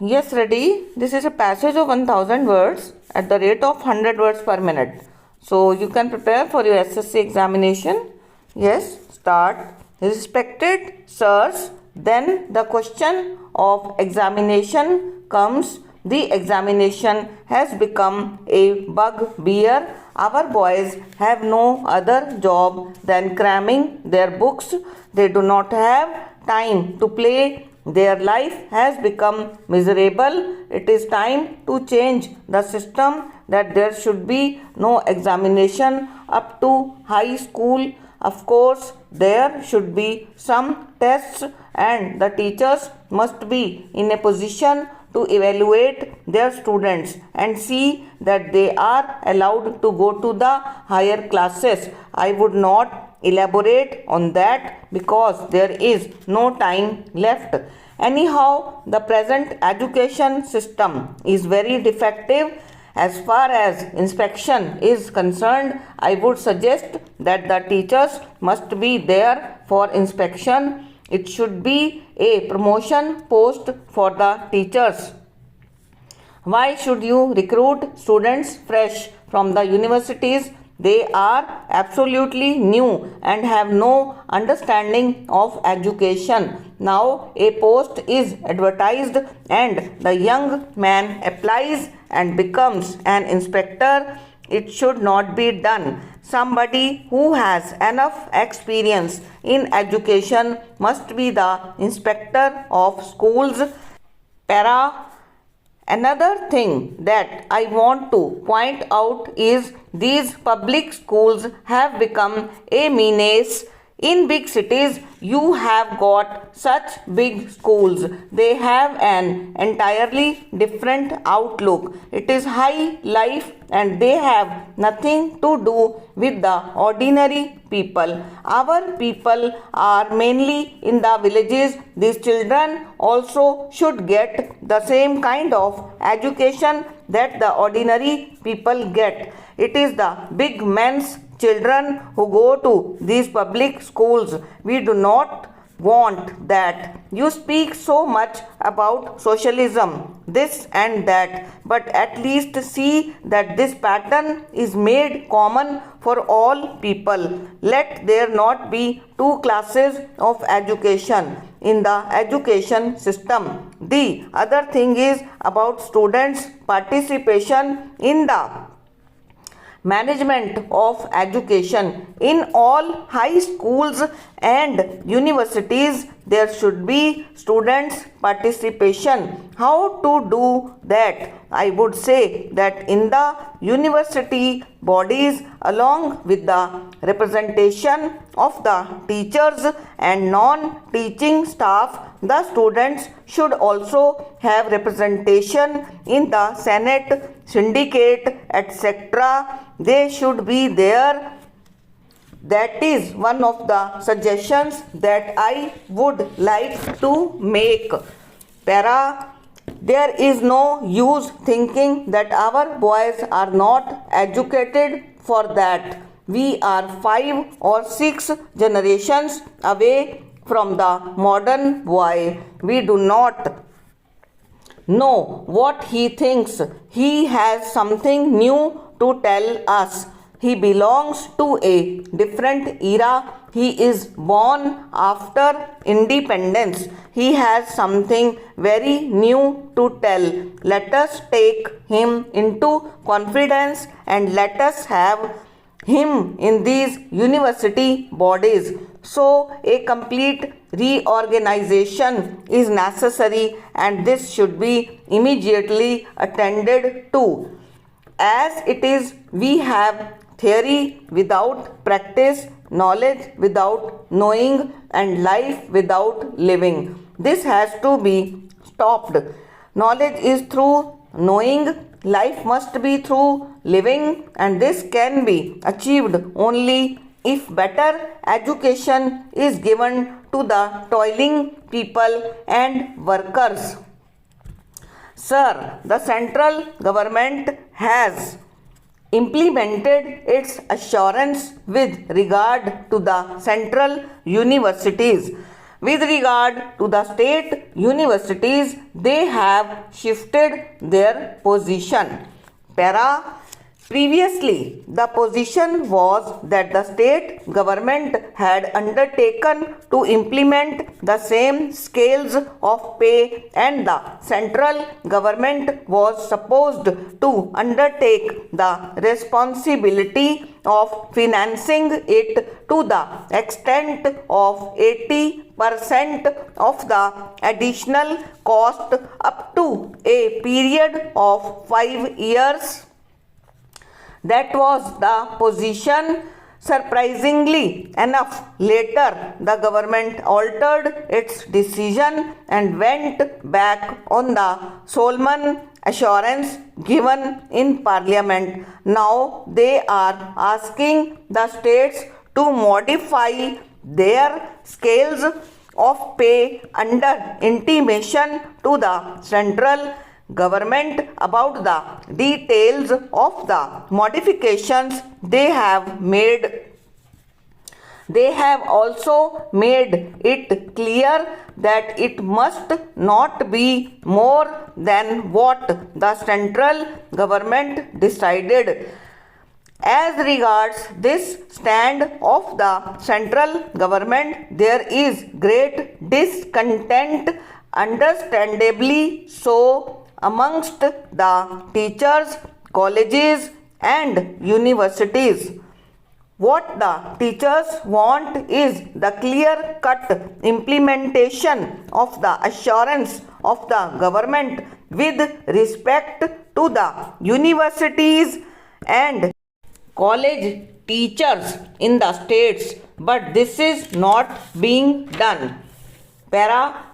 Yes, ready. This is a passage of 1000 words at the rate of 100 words per minute. So you can prepare for your SSC examination. Yes, start. Respected sirs, then the question of examination comes. The examination has become a bugbear. Our boys have no other job than cramming their books. They do not have time to play. Their life has become miserable. It is time to change the system, that there should be no examination up to high school. Of course, there should be some tests, and the teachers must be in a position to evaluate their students and see that they are allowed to go to the higher classes. I would not elaborate on that because there is no time left. Anyhow, the present education system is very defective. As far as inspection is concerned, I would suggest that the teachers must be there for inspection. It should be a promotion post for the teachers. Why should you recruit students fresh from the universities? They are absolutely new and have no understanding of education. Now a post is advertised and the young man applies and becomes an inspector. It should not be done. Somebody who has enough experience in education must be the inspector of schools. Para. Another thing that I want to point out is these public schools have become a menace. In big cities, you have got such big schools. They have an entirely different outlook. It is high life and they have nothing to do with the ordinary people. Our people are mainly in the villages. These children also should get the same kind of education that the ordinary people get. It is the big men's children who go to these public schools. We do not want that. You speak so much about socialism, this and that, but at least see that this pattern is made common for all people. Let there not be two classes of education in the education system. The other thing is about students' participation in the management of education. In all high schools and universities, there should be students' participation. How to do that? I would say that in the university bodies, along with the representation of the teachers and non-teaching staff, the students should also have representation in the Senate, syndicate, etc. They should be there. That is one of the suggestions that I would like to make. Para. There is no use thinking that our boys are not educated for that. We are 5 or 6 generations away from the modern boy. We do not know what he thinks. He has something new to tell us. He belongs to a different era. He is born after independence. He has something very new to tell. Let us take him into confidence and let us have him in these university bodies. So a complete reorganization is necessary and this should be immediately attended to. As it is, we have theory without practice, knowledge without knowing, and life without living. This has to be stopped. Knowledge is through knowing, life must be through living, and this can be achieved only if better education is given to the toiling people and workers. Sir, the central government has implemented its assurance with regard to the central universities. With regard to the state universities, they have shifted their position. Para. Previously, the position was that the state government had undertaken to implement the same scales of pay and the central government was supposed to undertake the responsibility of financing it to the extent of 80% of the additional cost up to a period of 5 years. That was the position. Surprisingly enough, later the government altered its decision and went back on the solemn assurance given in Parliament. Now they are asking the states to modify their scales of pay under intimation to the central government about the details of the modifications they have made. They have also made it clear that it must not be more than what the central government decided. As regards this stand of the central government, there is great discontent, understandably so, amongst the teachers, colleges and universities. What the teachers want is the clear-cut implementation of the assurance of the government with respect to the universities and college teachers in the states, but this is not being done. Para.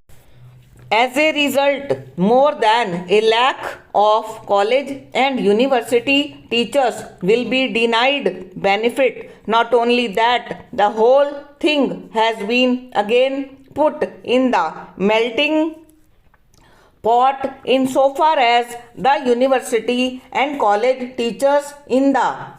As a result, more than a lakh of college and university teachers will be denied benefit. Not only that, the whole thing has been again put in the melting pot insofar as the university and college teachers in the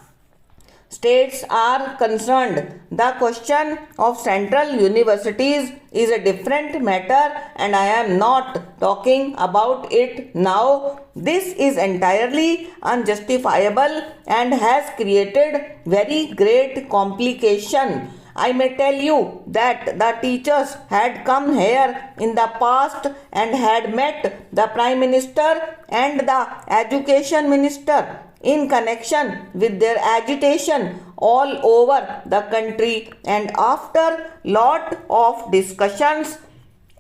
states are concerned. The question of central universities is a different matter and I am not talking about it now. This is entirely unjustifiable and has created very great complication. I may tell you that the teachers had come here in the past and had met the Prime Minister and the Education Minister in connection with their agitation all over the country, and after lot of discussions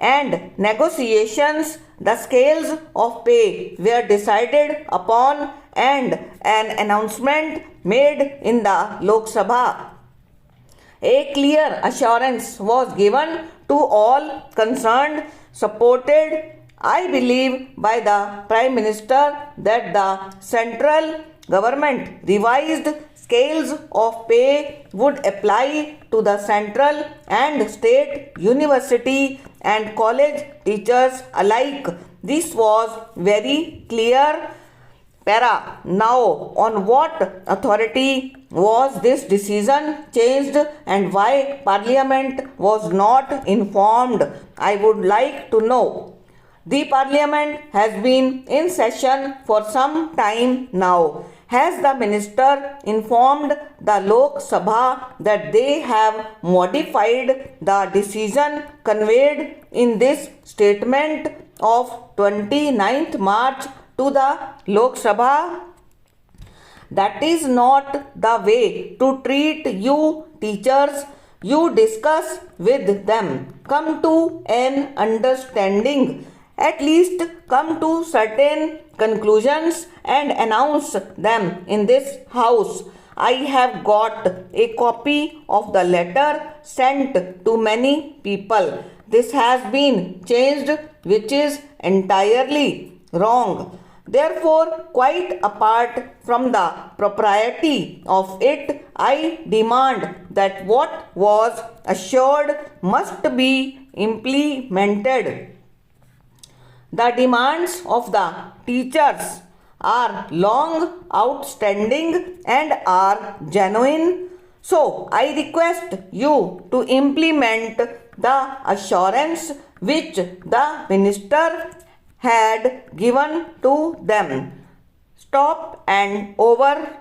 and negotiations, the scales of pay were decided upon and an announcement made in the Lok Sabha. A clear assurance was given to all concerned, supported, I believe, by the Prime Minister, that the central government revised scales of pay would apply to the central and state university and college teachers alike. This was very clear. Para. Now, on what authority was this decision changed and why Parliament was not informed? I would like to know. The Parliament has been in session for some time now. Has the Minister informed the Lok Sabha that they have modified the decision conveyed in this statement of 29th March to the Lok Sabha? That is not the way to treat you teachers. You discuss with them, come to an understanding, at least come to certain conclusions and announce them in this house. I have got a copy of the letter sent to many people. This has been changed, which is entirely wrong. Therefore, quite apart from the propriety of it, I demand that what was assured must be implemented. The demands of the teachers are long outstanding and are genuine. So, I request you to implement the assurance which the minister had given to them. Stop and over